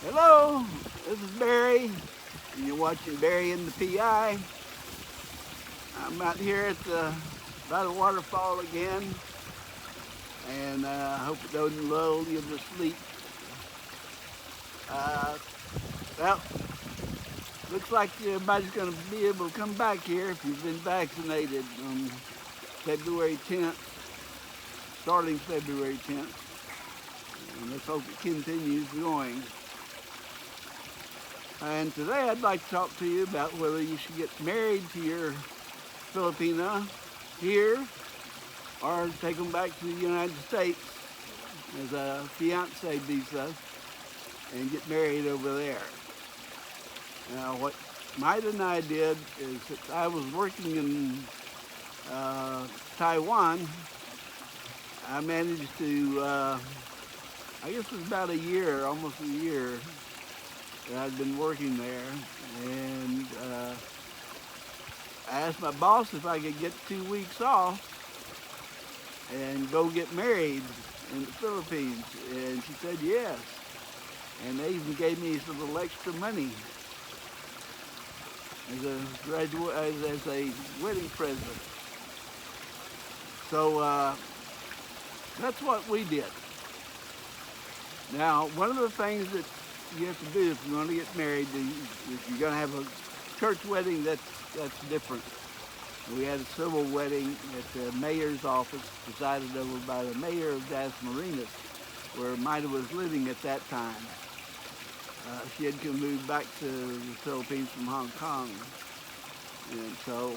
Hello, this is Barry, and you're watching Barry and the PI. I'm out here at by the waterfall again, and I hope it doesn't lull you to sleep. Uh, well, looks like everybody's going to be able to come back here if you've been vaccinated on February 10th, starting February 10th, and let's hope it continues going. And today I'd like to talk to you about whether you should get married to your Filipina here or take them back to the United States as a fiance visa and get married over there. Now, what Mike and I did is that I was working in Taiwan. I managed to, I guess it was about a year, almost a year, that I'd been working there. And I asked my boss if I could get 2 weeks off and go get married in the Philippines. And she said yes. And they even gave me some little extra money as a graduate, as a wedding present. So that's what we did. Now, one of the things that you have to do if you want to get married, if you're going to have a church wedding, that's different. We had a civil wedding at the mayor's office, presided over by the mayor of Dasmariñas, where Maida was living at that time. She had moved back to the Philippines from Hong Kong. And so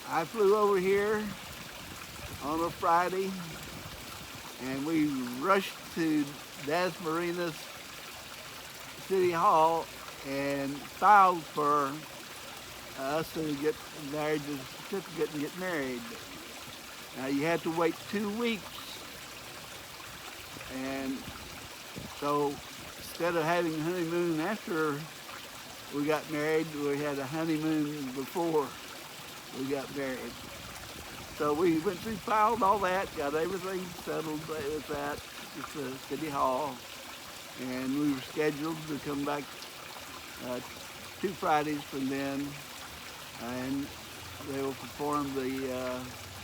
I flew over here on a Friday, and we rushed to Dasmariñas City Hall and filed for us to get married, the certificate and get married. Now you had to wait 2 weeks, and so instead of having a honeymoon after we got married, we had a honeymoon before we got married. So we went through, filed all that, got everything settled with that at the City Hall, and we were scheduled to come back 2 Fridays from then, and they will perform the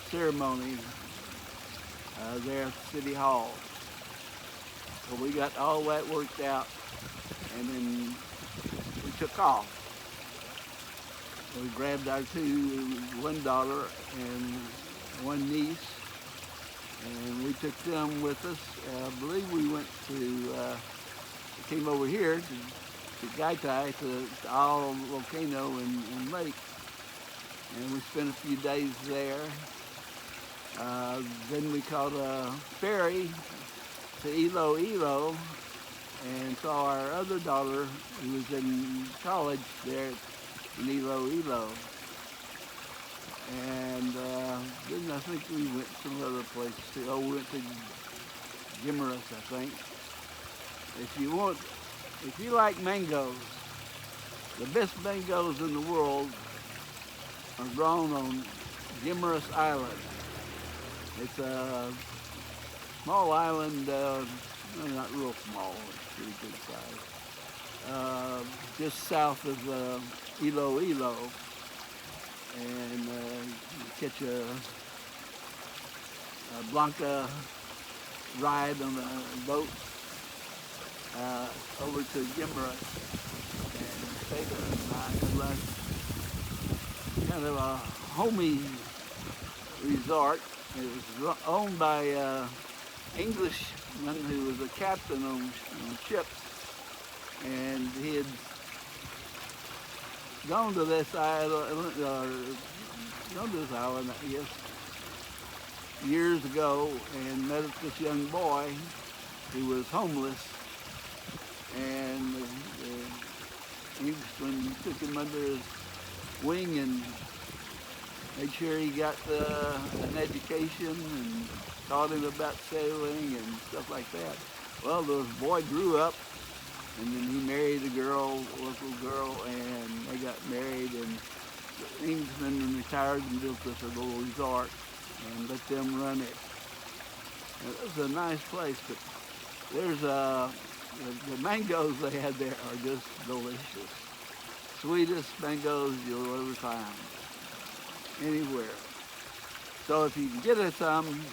ceremony there at the City Hall. So we got all that worked out, and then we took off. We grabbed our one daughter and one niece, and we took them with us. I believe we went to, came over here to Gaitai, to Isle Volcano and Lake, and we spent a few days there. Then we caught a ferry to Iloilo and saw our other daughter who was in college there in Iloilo. And then I think we went some other places too. Oh, we went to Guimaras, I think. If you like mangoes, the best mangoes in the world are grown on Guimaras Island. It's a small island, not real small, it's pretty good size, just south of Iloilo. And you catch a Blanca ride on a boat over to Guimaras and stay there at night. Kind of a homey resort. It was owned by an Englishman who was a captain on ships, and he had gone to this island, I guess, years ago, and met this young boy who was homeless, and the Englishman took him under his wing and made sure he got an education and taught him about sailing and stuff like that. Well, the boy grew up, and then he married a local girl, and they got married, and the Englishman retired and built this little resort and let them run it. And it was a nice place, but there's The mangoes they had there are just delicious. Sweetest mangoes you'll ever find anywhere. So if you can get us some,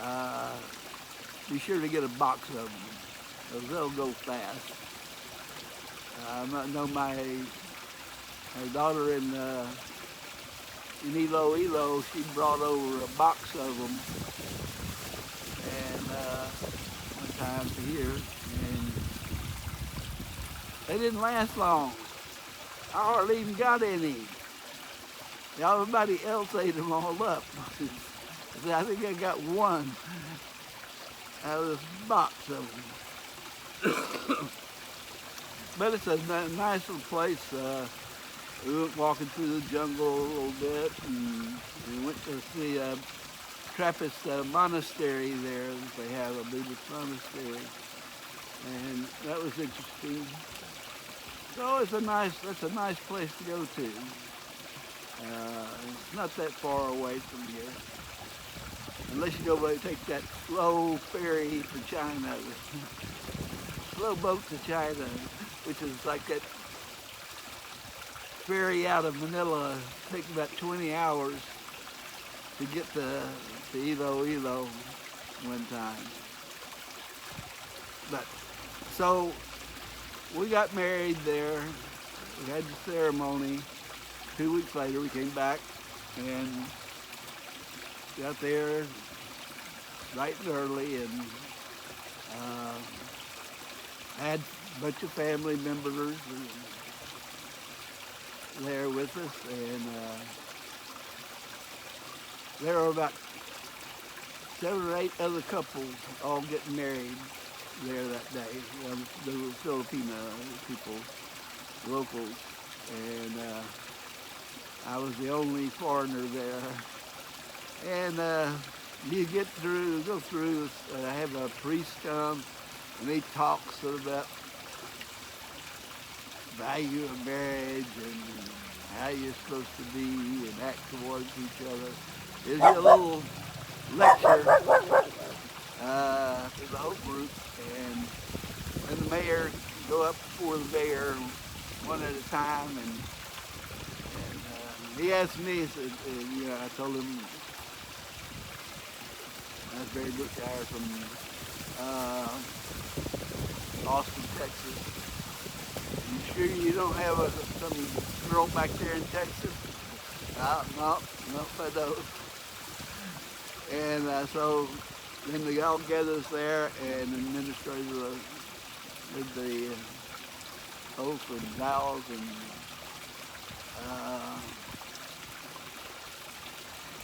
uh, be sure to get a box of them, because they'll go fast. I know my daughter in Iloilo, she brought over a box of them, and one time to here, and they didn't last long. I hardly even got any. Everybody else ate them all up. I think I got one out of this box of them. But it's a nice little place. We went walking through the jungle a little bit, and we went to see Trappist monastery there. They have a Buddhist monastery, and that was interesting. So that's a nice place to go to. It's not that far away from here, unless you go by take that slow ferry to China, slow boat to China, which is like that ferry out of Manila. It takes about 20 hours to get to Iloilo one time. But so we got married there. We had the ceremony. 2 weeks later, we came back and got there bright and early, and had a bunch of family members there with us, and there were about 7 or 8 other couples all getting married there that day. They were Filipino people, locals, and I was the only foreigner there. And you go through, have a priest come, and he talks about value of marriage and how you're supposed to be and act towards each other. There's a little lecture to the whole group, and the mayor go up before the mayor one at a time, and he asked me, he said, I told him I was very good guy from Austin, Texas. You sure you don't have some girl back there in Texas? No, I don't. And so then they all gathered us there, and the administrator did the oath and vows, and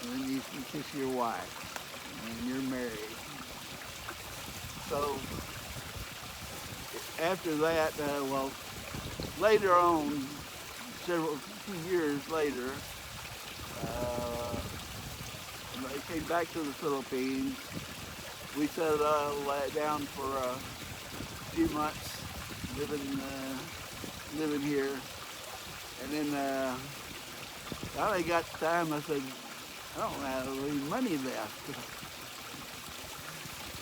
then you can kiss your wife, and you're married. So after that, later on, few years later, when I came back to the Philippines, we settled down for a few months, living here, and then finally got time. I said, I don't have any money left.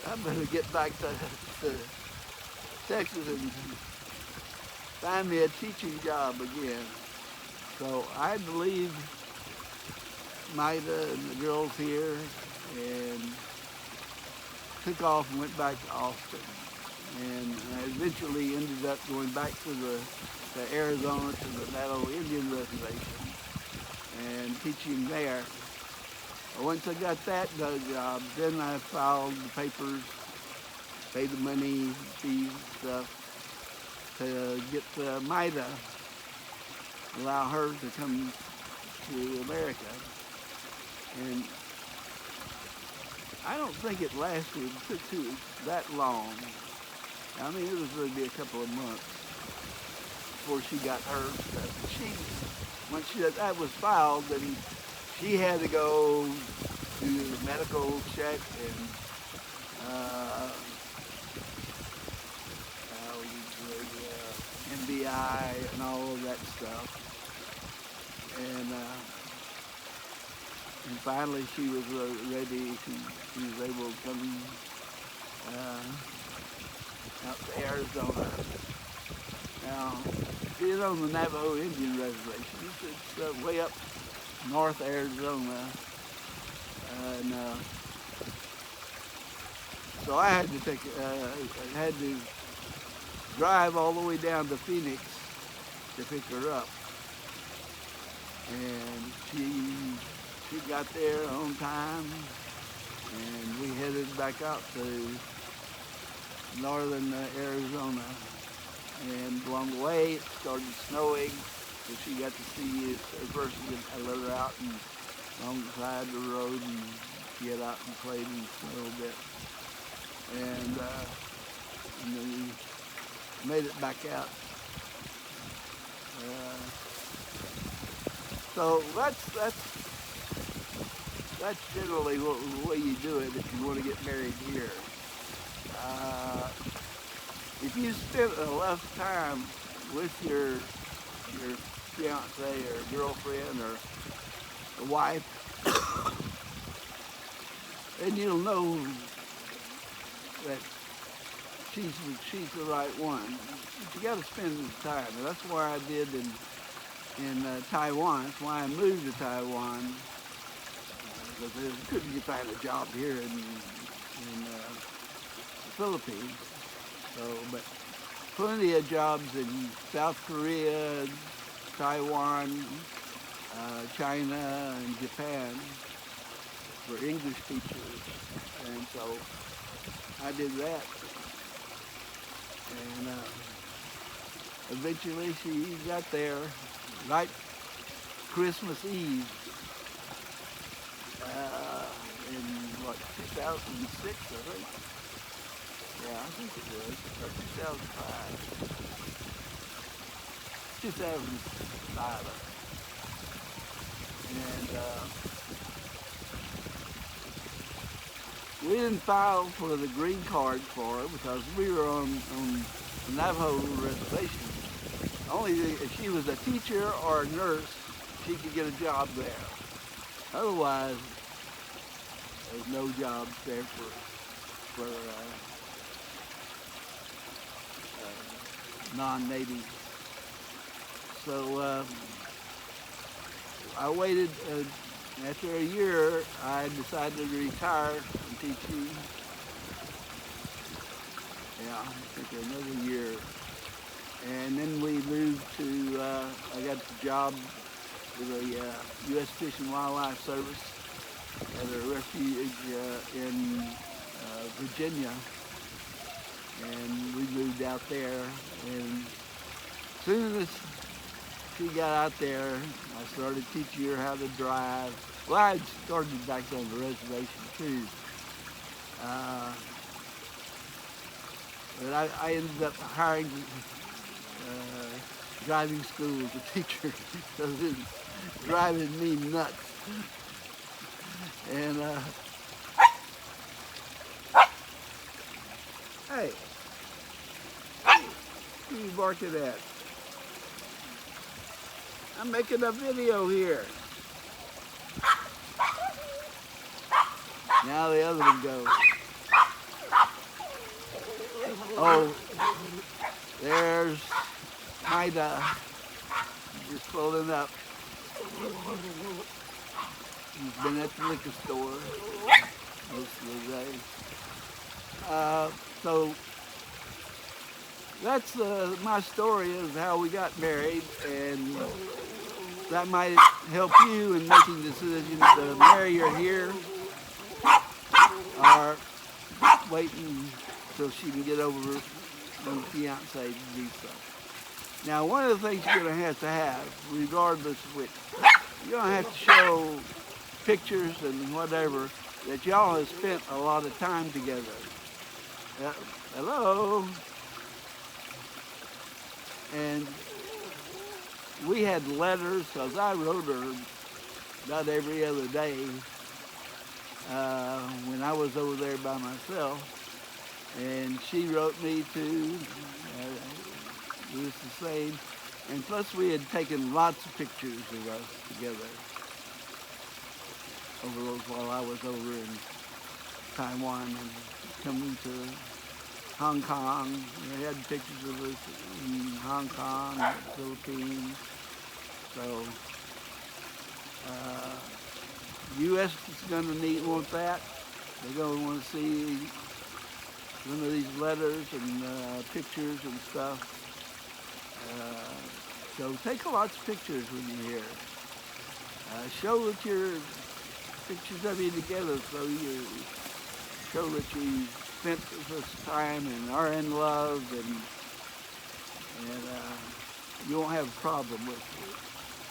I better get back to Texas and find me a teaching job again. So I had to leave Maida and the girls here, and took off and went back to Austin. And I eventually ended up going back to Arizona, to the Navajo Indian Reservation, and teaching there. Once I got that job, then I filed the papers, paid the money, fees, stuff, to get Maida, allow her to come to America. And I don't think it took that long. I mean, it was maybe a couple of months before she got her stuff. Once that was filed, then she had to go do the medical check and MBI and all of that stuff. And finally she was ready. She was able to come Arizona. Now, being on the Navajo Indian Reservation, it's way up north Arizona, and so I had to drive all the way down to Phoenix to pick her up, and she got there on time, and we headed back out to northern Arizona. And along the way, it started snowing, so she got to see her first. I let her out and along the side of the road and get out and played in the snow a bit. And then we made it back out. So that's generally the way you do it if you want to get married here. If you spend enough time with your fiance or girlfriend or a wife, then you'll know that she's the right one. But you got to spend the time, and that's what I did in Taiwan. That's why I moved to Taiwan, because I couldn't find a job here in the Philippines. So, but plenty of jobs in South Korea, Taiwan, China, and Japan for English teachers. And so I did that. And eventually she got there right Christmas Eve in, 2006, I think. Yeah, I think it was, or 2005. 2005. And we didn't file for the green card for her because we were on the Navajo reservation. Only if she was a teacher or a nurse, she could get a job there. Otherwise, there's no jobs there for non-natives. So I waited. After a year, I decided to retire from teaching. Yeah, I think another year. And then we moved to, I got the job with the U.S. Fish and Wildlife Service at a refuge in Virginia. And we moved out there, and as soon as she got out there, I started teaching her how to drive. Well, I started back on the reservation too. But I ended up hiring driving school as a teacher because it was driving me nuts. And hey, who you barking at? I'm making a video here. Now the other one goes. Oh, there's Ida just pulling up. He's been at the liquor store most of the day. So that's my story of how we got married, and that might help you in making decisions to marry her here or waiting till she can get over on the fiance to do so. Now, one of the things you're going to have, regardless of which, you're going to have to show pictures and whatever that y'all have spent a lot of time together. Hello? And we had letters, because I wrote her about every other day when I was over there by myself. And she wrote me too. It was the same. And plus we had taken lots of pictures of us together while I was over in Taiwan and coming to Hong Kong. They had pictures of us in Hong Kong, Philippines. So, U.S. is going to want that. They're going to want to see some of these letters and pictures and stuff. So take lots of pictures when you're here. Show that your pictures of you together, so you show that you spent this time and are in love, and you won't have a problem with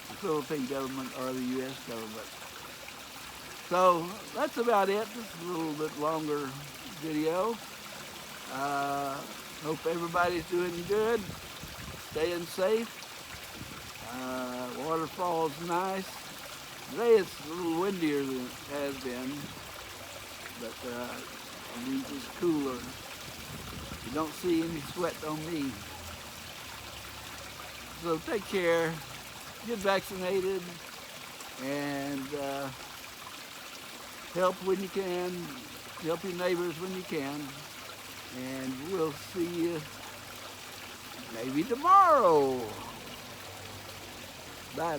the Philippine government or the U.S. government. So that's about it. This is a little bit longer video. Hope everybody's doing good, staying safe. Waterfall's nice. Today it's a little windier than it has been, but it means it's cooler. You don't see any sweat on me. So take care, get vaccinated, and help when you can, help your neighbors when you can, and we'll see you maybe tomorrow. Bye.